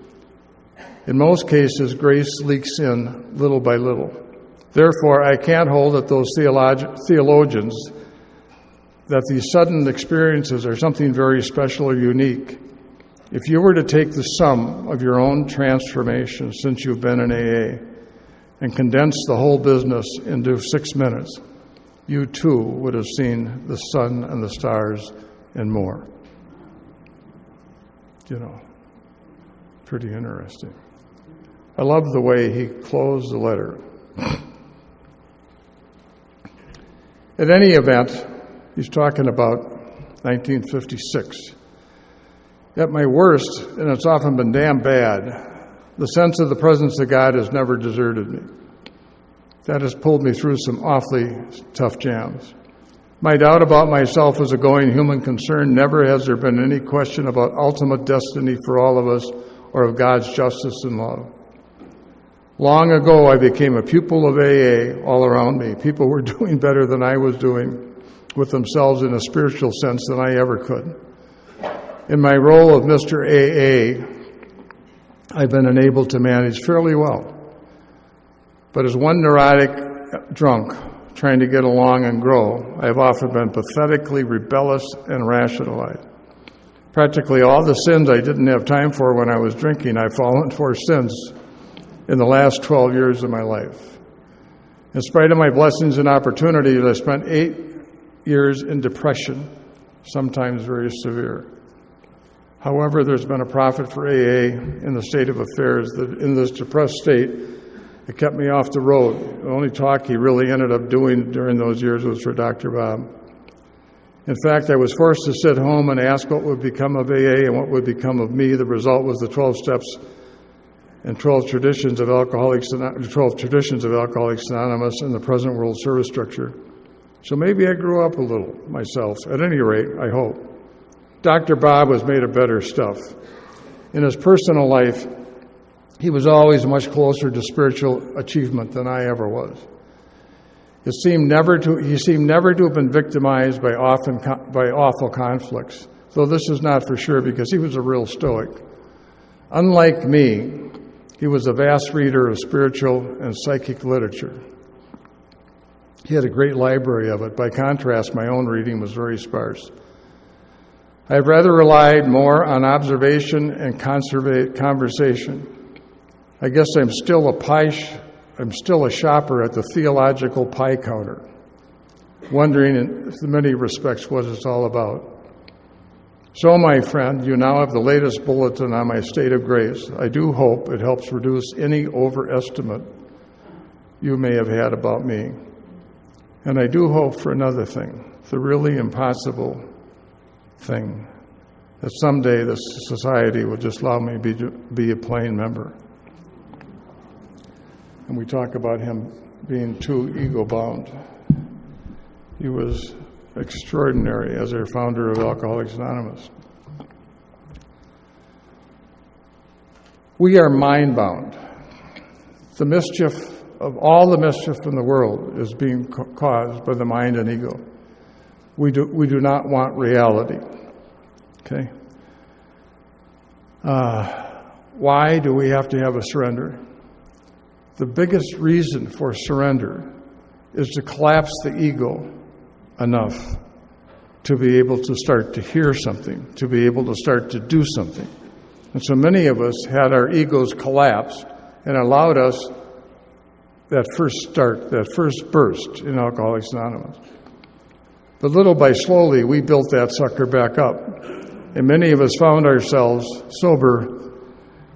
S1: In most cases, grace leaks in little by little. Therefore, I can't hold that those theologians that these sudden experiences are something very special or unique. If you were to take the sum of your own transformation since you've been in AA and condense the whole business into 6 minutes, you too would have seen the sun and the stars and more. Pretty interesting. I love the way he closed the letter. At any event, he's talking about 1956. At my worst, and it's often been damn bad, the sense of the presence of God has never deserted me. That has pulled me through some awfully tough jams. My doubt about myself as a going human concern, never has there been any question about ultimate destiny for all of us or of God's justice and love. Long ago, I became a pupil of AA all around me. People were doing better than I was doing with themselves in a spiritual sense than I ever could. In my role of Mr. AA, I've been enabled to manage fairly well. But as one neurotic drunk trying to get along and grow, I have often been pathetically rebellious and rationalized. Practically all the sins I didn't have time for when I was drinking, I've fallen for since in the last 12 years of my life. In spite of my blessings and opportunities, I spent 8 years in depression, sometimes very severe. However, there's been a profit for AA in the state of affairs that in this depressed state, it kept me off the road. The only talk he really ended up doing during those years was for Dr. Bob. In fact, I was forced to sit home and ask what would become of AA and what would become of me. The result was the 12 steps and 12 traditions of Alcoholics Anonymous in the present world service structure. So maybe I grew up a little myself. At any rate, I hope. Dr. Bob was made of better stuff. In his personal life, he was always much closer to spiritual achievement than I ever was. He seemed never to have been victimized by awful conflicts, though this is not for sure because he was a real stoic. Unlike me, he was a vast reader of spiritual and psychic literature. He had a great library of it. By contrast, my own reading was very sparse. I have rather relied more on observation and conversation. I guess I'm still a shopper at the theological pie counter, wondering in many respects what it's all about. So, my friend, you now have the latest bulletin on my state of grace. I do hope it helps reduce any overestimate you may have had about me. And I do hope for another thing, the really impossible thing, that someday this society will just allow me to be a plain member. And we talk about him being too ego-bound. He was extraordinary as our founder of Alcoholics Anonymous. We are mind-bound. The mischief of all the mischief in the world is being caused by the mind and ego. We do not want reality. Okay? Why do we have to have a surrender? The biggest reason for surrender is to collapse the ego enough to be able to start to hear something, to be able to start to do something. And so many of us had our egos collapse and allowed us that first start, that first burst in Alcoholics Anonymous. But little by slowly, we built that sucker back up. And many of us found ourselves sober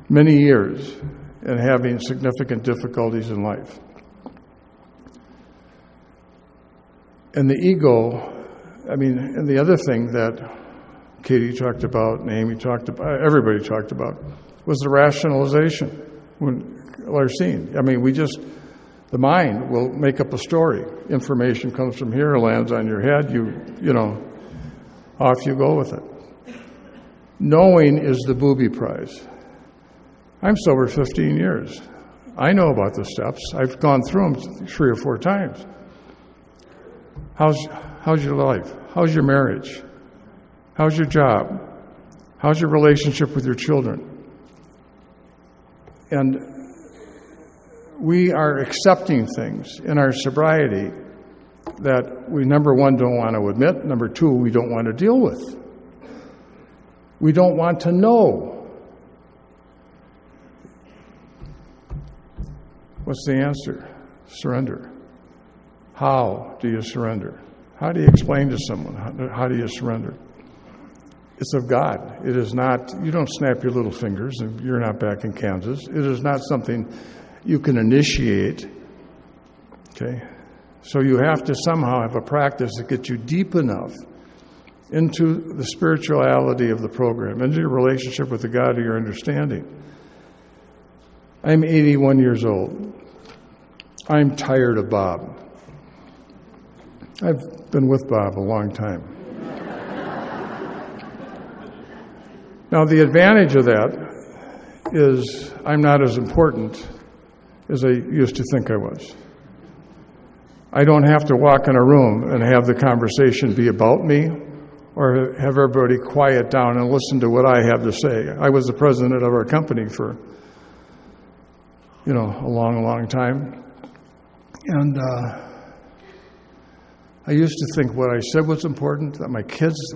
S1: many years and having significant difficulties in life. And the ego, and the other thing that Katie talked about, and Amy talked about, everybody talked about, was the rationalization. When Larcene, the mind will make up a story. Information comes from here, lands on your head, off you go with it. Knowing is the booby prize. I'm sober 15 years. I know about the steps. I've gone through them 3 or 4 times. How's your life? How's your marriage? How's your job? How's your relationship with your children? And we are accepting things in our sobriety that we, number one, don't want to admit. Number two, we don't want to deal with. We don't want to know. What's the answer? Surrender. How do you surrender? How do you explain to someone? How do you surrender? It's of God. It is not, you don't snap your little fingers and you're not back in Kansas. It is not something you can initiate. Okay? So you have to somehow have a practice that gets you deep enough into the spirituality of the program, into your relationship with the God of your understanding. I'm 81 years old. I'm tired of Bob. I've been with Bob a long time. Now, the advantage of that is I'm not as important as I used to think I was. I don't have to walk in a room and have the conversation be about me or have everybody quiet down and listen to what I have to say. I was the president of our company for, a long, long time. And I used to think what I said was important, that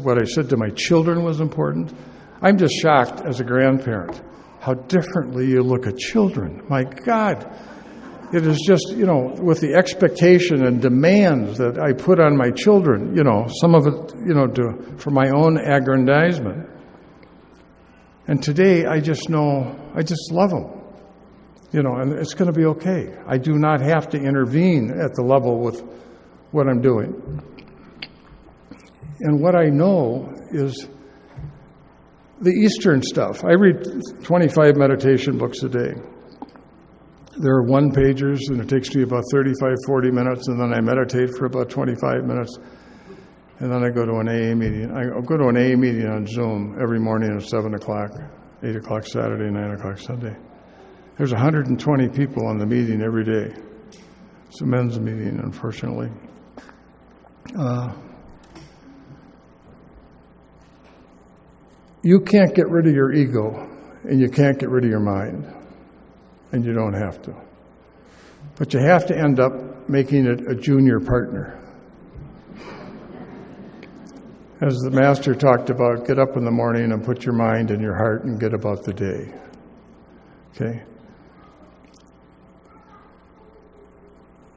S1: what I said to my children was important. I'm just shocked as a grandparent how differently you look at children. My God, it is just, with the expectation and demands that I put on my children, some of it, for my own aggrandizement. And today, I just know, I just love them. And it's going to be okay. I do not have to intervene at the level with what I'm doing. And what I know is the Eastern stuff. I read 25 meditation books a day. There are one-pagers, and it takes me about 35, 40 minutes, and then I meditate for about 25 minutes, and then I go to an AA meeting. I go to an AA meeting on Zoom every morning at 7 o'clock, 8 o'clock Saturday, 9 o'clock Sunday. There's 120 people on the meeting every day. It's a men's meeting, unfortunately. You can't get rid of your ego, and you can't get rid of your mind, and you don't have to. But you have to end up making it a junior partner. As the Master talked about, get up in the morning and put your mind in your heart and get about the day. Okay?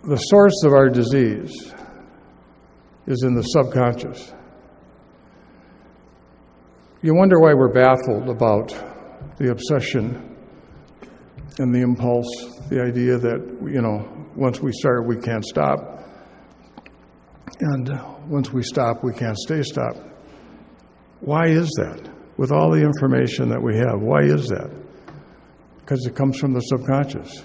S1: The source of our disease is in the subconscious. You wonder why we're baffled about the obsession and the impulse, the idea that, once we start, we can't stop. And once we stop, we can't stay stopped. Why is that? With all the information that we have, why is that? Because it comes from the subconscious.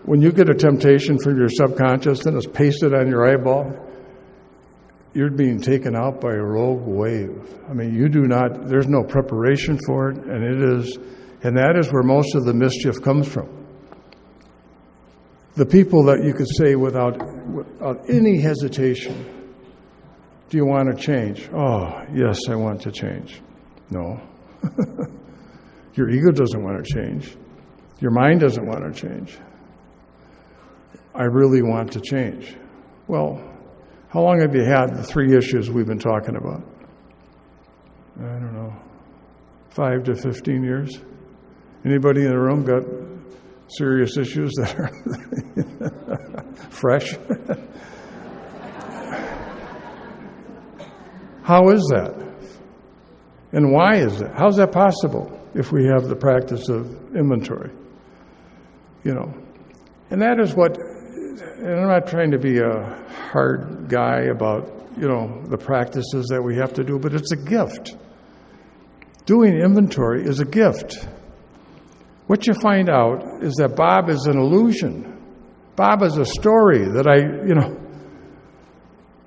S1: When you get a temptation from your subconscious and it's pasted on your eyeball, you're being taken out by a rogue wave. I mean, there's no preparation for it, and that is where most of the mischief comes from. The people that you could say without any hesitation, do you want to change? Oh, yes, I want to change. No. Your ego doesn't want to change. Your mind doesn't want to change. I really want to change. Well, how long have you had the three issues we've been talking about? I don't know, 5 to 15 years? Anybody in the room got serious issues that are fresh? How is that? And why is that? How's that possible if we have the practice of inventory? And that is what, and I'm not trying to be a hard guy about, the practices that we have to do, but it's a gift. Doing inventory is a gift. What you find out is that Bob is an illusion. Bob is a story that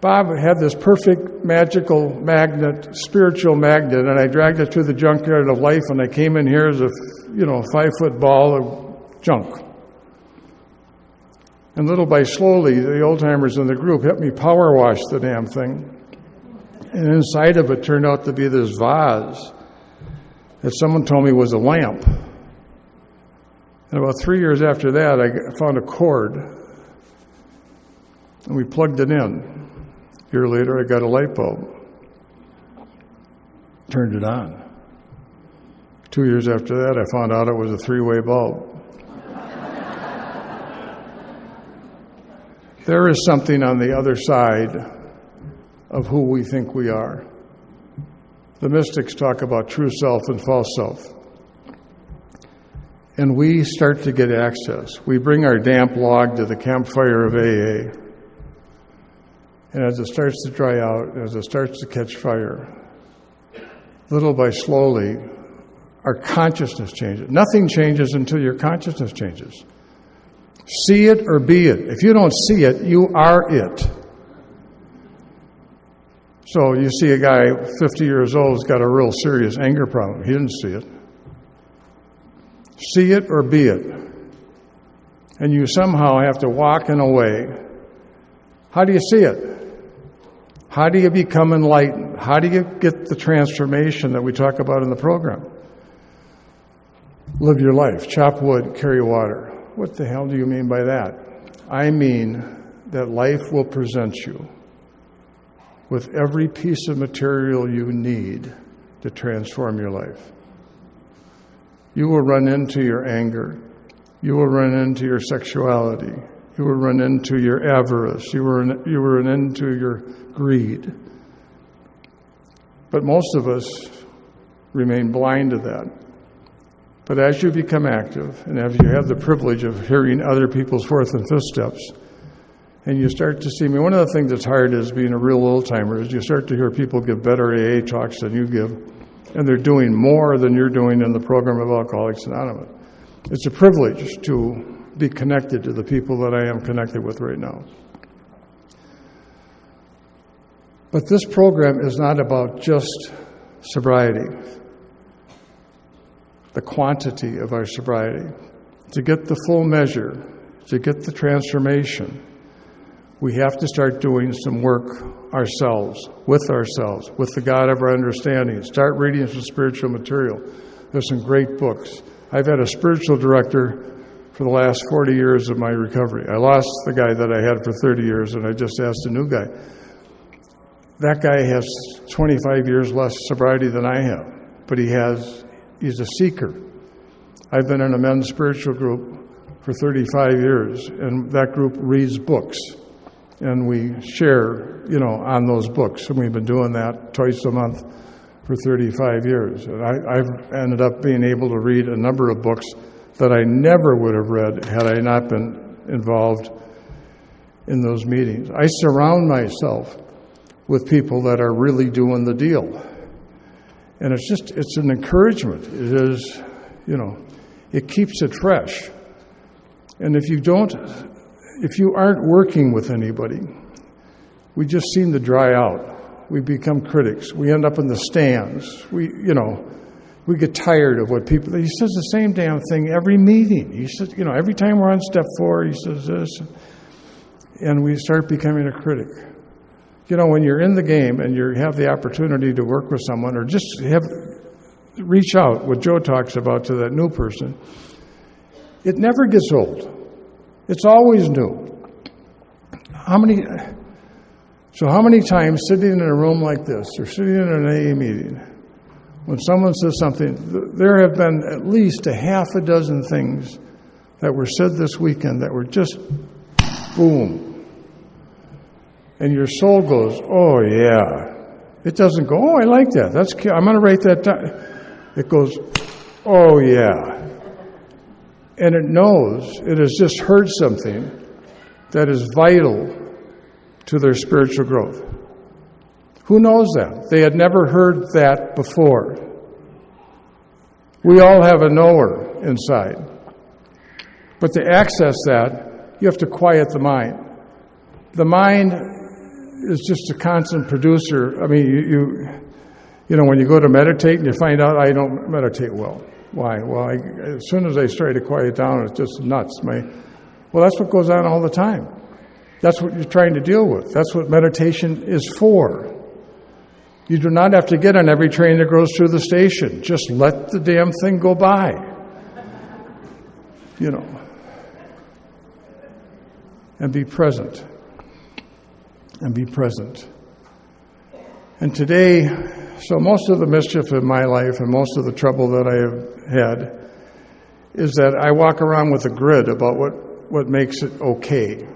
S1: Bob had this perfect magical magnet, spiritual magnet, and I dragged it through the junkyard of life, and I came in here as a 5-foot ball of junk. And little by slowly, the old-timers in the group helped me power wash the damn thing. And inside of it turned out to be this vase that someone told me was a lamp. And about 3 years after that, I found a cord, and we plugged it in. A year later, I got a light bulb. Turned it on. 2 years after that, I found out it was a 3-way bulb. There is something on the other side of who we think we are. The mystics talk about true self and false self. And we start to get access. We bring our damp log to the campfire of AA. And as it starts to dry out, as it starts to catch fire, little by slowly, our consciousness changes. Nothing changes until your consciousness changes. See it or be it. If you don't see it, you are it. So you see a guy 50 years old who's got a real serious anger problem. He didn't see it. See it or be it. And you somehow have to walk in a way. How do you see it? How do you become enlightened? How do you get the transformation that we talk about in the program? Live your life. Chop wood, carry water. What the hell do you mean by that? I mean that life will present you with every piece of material you need to transform your life. You will run into your anger. You will run into your sexuality. You will run into your avarice. You will run into your greed. But most of us remain blind to that. But as you become active, and as you have the privilege of hearing other people's fourth and fifth steps, and you start to see, one of the things that's hard is being a real old-timer, is you start to hear people give better AA talks than you give, and they're doing more than you're doing in the program of Alcoholics Anonymous. It's a privilege to be connected to the people that I am connected with right now. But this program is not about just sobriety, the quantity of our sobriety. To get the full measure, to get the transformation, we have to start doing some work ourselves, with the God of our understanding. Start reading some spiritual material. There's some great books. I've had a spiritual director for the last 40 years of my recovery. I lost the guy that I had for 30 years, and I just asked a new guy. That guy has 25 years less sobriety than I have, but he's a seeker. I've been in a men's spiritual group for 35 years, and that group reads books, and we share, on those books, and we've been doing that twice a month for 35 years. And I've ended up being able to read a number of books that I never would have read had I not been involved in those meetings. I surround myself with people that are really doing the deal. And it's an encouragement. It is, it keeps it fresh. And if you aren't working with anybody, we just seem to dry out. We become critics. We end up in the stands. We get tired of what people, he says the same damn thing every meeting. He says, every time we're on step 4, he says this. And we start becoming a critic. When you're in the game and you have the opportunity to work with someone or just reach out, what Joe talks about, to that new person, it never gets old. It's always new. How many times sitting in a room like this or sitting in an AA meeting, when someone says something, there have been at least a half a dozen things that were said this weekend that were just boom. And your soul goes, oh, yeah. It doesn't go, oh, I like that. That's cute. I'm going to write that down. It goes, oh, yeah. And it knows it has just heard something that is vital to their spiritual growth. Who knows that? They had never heard that before. We all have a knower inside. But to access that, you have to quiet the mind. The mind is just a constant producer. When you go to meditate and you find out I don't meditate well. Why? Well, as soon as I try to quiet down, it's just nuts. Well, that's what goes on all the time. That's what you're trying to deal with. That's what meditation is for. You do not have to get on every train that goes through the station. Just let the damn thing go by. And be present. And be present. And today, so most of the mischief in my life and most of the trouble that I have had is that I walk around with a grid about what makes it okay,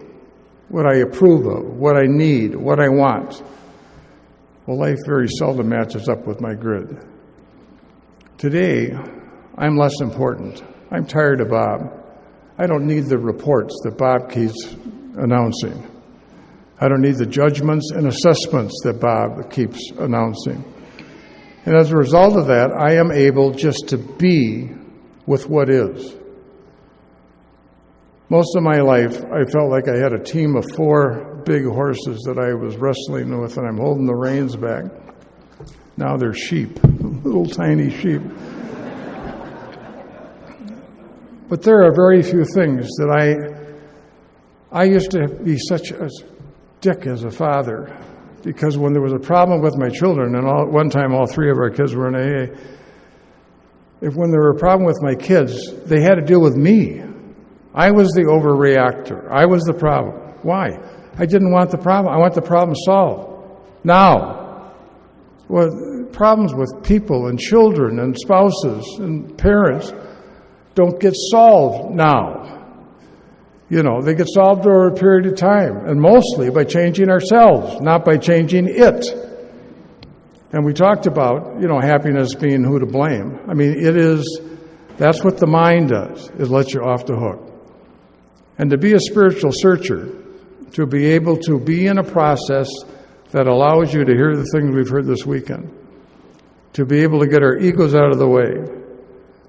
S1: what I approve of, what I need, what I want. Well, life very seldom matches up with my grid. Today, I'm less important. I'm tired of Bob. I don't need the reports that Bob keeps announcing. I don't need the judgments and assessments that Bob keeps announcing. And as a result of that, I am able just to be with what is. Most of my life, I felt like I had a team of 4 big horses that I was wrestling with, and I'm holding the reins back. Now they're sheep, little tiny sheep. But there are very few things that I used to be such a dick as a father, because when there was a problem with my children, and at one time all 3 of our kids were in AA, when there were a problem with my kids, they had to deal with me. I was the overreactor. I was the problem. Why? I didn't want the problem. I want the problem solved. Now, well, problems with people and children and spouses and parents don't get solved now. They get solved over a period of time, and mostly by changing ourselves, not by changing it. And we talked about, happiness being who to blame. I mean, that's what the mind does, is let you off the hook. And to be a spiritual searcher, to be able to be in a process that allows you to hear the things we've heard this weekend, to be able to get our egos out of the way,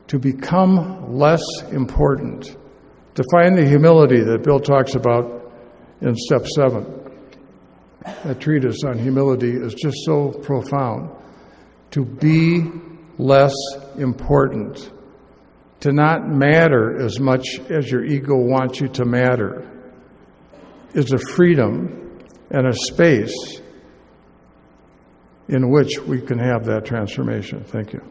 S1: to become less important, to find the humility that Bill talks about in step 7. That treatise on humility is just so profound. To be less important, to not matter as much as your ego wants you to matter, is a freedom and a space in which we can have that transformation. Thank you.